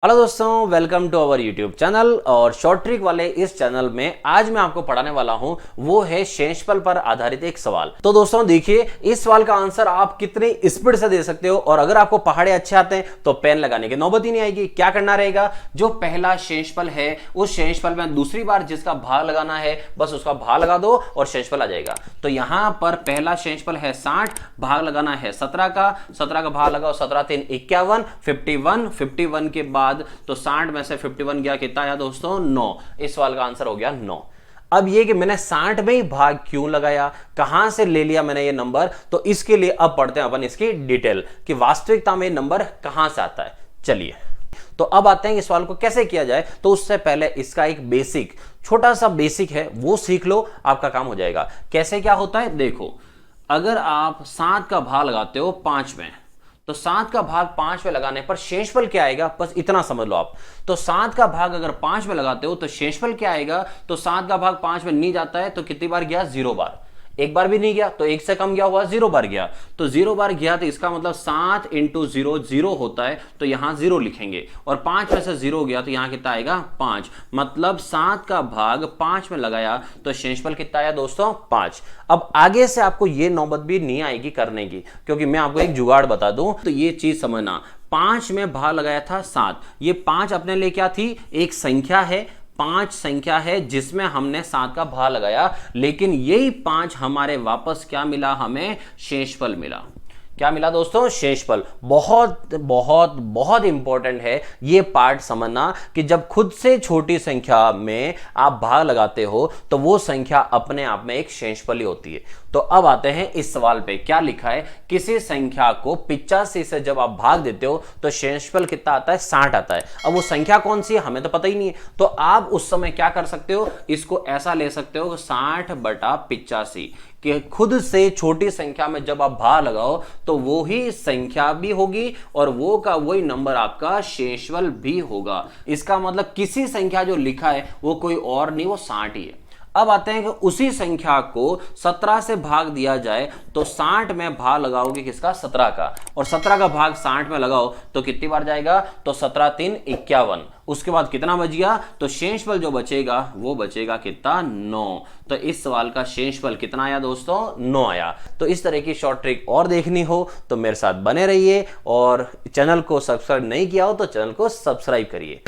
Hello दोस्तों, welcome to our YouTube channel. और short trick वाले इस चैनल में आज मैं आपको पढ़ाने वाला हूं वो है शेषफल पर आधारित एक सवाल। तो दोस्तों देखिए, इस सवाल का आंसर आप कितनी स्पीड से दे सकते हो और अगर आपको पहाड़े अच्छे आते हैं तो पेन लगाने की नौबत ही नहीं आएगी। क्या करना रहेगा, जो पहला शेषफल है उस शेषफल में दूसरी बार जिसका भाग लगाना है बस उसका भाग लगा दो और शेषफल आ जाएगा। तो यहां पर पहला शेषफल है 60, भाग लगाना है 17 का, 17 का भाग लगाओ, 17 3 51, 51 के बाद तो 60 में से 51 गया, कितना आया दोस्तों 9। इस सवाल का आंसर हो गया 9। अब ये कि मैंने 60 में ही भाग क्यों लगाया, कहां से ले लिया मैंने ये नंबर, तो इसके लिए अब पढ़ते हैं अपन इसकी डिटेल कि वास्तविकता में नंबर कहां से आता है। चलिए तो अब आते हैं कि सवाल को कैसे किया जाए। तो उससे पहले इसका एक बेसिक छोटा सा बेसिक है वो सीख लो, आपका काम हो जाएगा। कैसे क्या होता है देखो, अगर आप 7 का भाग लगाते हो 5 में तो 7 का भाग 5 में लगाने पर शेषफल क्या आएगा, बस इतना समझ लो आप। तो 7 का भाग अगर 5 में लगाते हो तो शेषफल क्या आएगा, तो 7 का भाग 5 में नहीं जाता है तो कितनी बार गया, 0 बार। एक बार भी नहीं गया तो 1 से कम गया हुआ, 0 बार गया। तो 0 बार गया तो इसका मतलब 7 इंटू 0 0 होता है, तो यहां 0 लिखेंगे। और 5 में से 0 गया तो यहां कितना आएगा 5। मतलब 7 का भाग 5 में लगाया तो शेषफल कितना आया दोस्तों 5। अब आगे से आपको ये नौबत भी नहीं आएगी करने की, क्योंकि मैं आपको एक जुगाड़ बता दूं। तो ये चीज समझना, 5 में भाग लगाया था 7, ये 5 अपने लिए क्या थी, एक संख्या है, 5 संख्या है जिसमें हमने 7 का भाग लगाया, लेकिन यही 5 हमारे वापस क्या मिला, हमें शेषफल मिला। क्या मिला दोस्तों, शेषफल। बहुत बहुत बहुत इंपॉर्टेंट है ये पार्ट समझना कि जब खुद से छोटी संख्या में आप भाग लगाते हो तो वो संख्या अपने आप में एक शेषफल ही होती है। तो अब आते हैं इस सवाल पे, क्या लिखा है, किसी संख्या को 85 से जब आप भाग देते हो तो शेषफल कितना आता है, 60 आता है। अब वो संख्या कौन सी है हमें तो पता ही नहीं है, तो आप उस समय क्या कर सकते हो, इसको ऐसा ले सकते हो 60/85 कि खुद से छोटी संख्या में जब आप भाग लगाओ तो वो ही संख्या भी होगी और वो का वही नंबर आपका शेषफल भी होगा। इसका मतलब किसी संख्या जो लिखा है वो कोई और नहीं, वो 60 ही है। अब आते हैं कि उसी संख्या को 17 से भाग दिया जाए तो 60 में भाग लगाओगे किसका, 17 का, और 17 का भाग 60 में लगाओ तो कितनी बार जाएगा, तो 17 3 51। उसके बाद कितना बच गया, तो शेषफल जो बचेगा वो बचेगा कितना, 9। तो इस सवाल का शेषफल कितना आया दोस्तों, 9 आया। तो इस तरह की शॉर्ट ट्रिक और देखनी हो तो मेरे साथ बने रहिए, और चैनल को सब्सक्राइब नहीं किया हो तो चैनल को सब्सक्राइब करिए।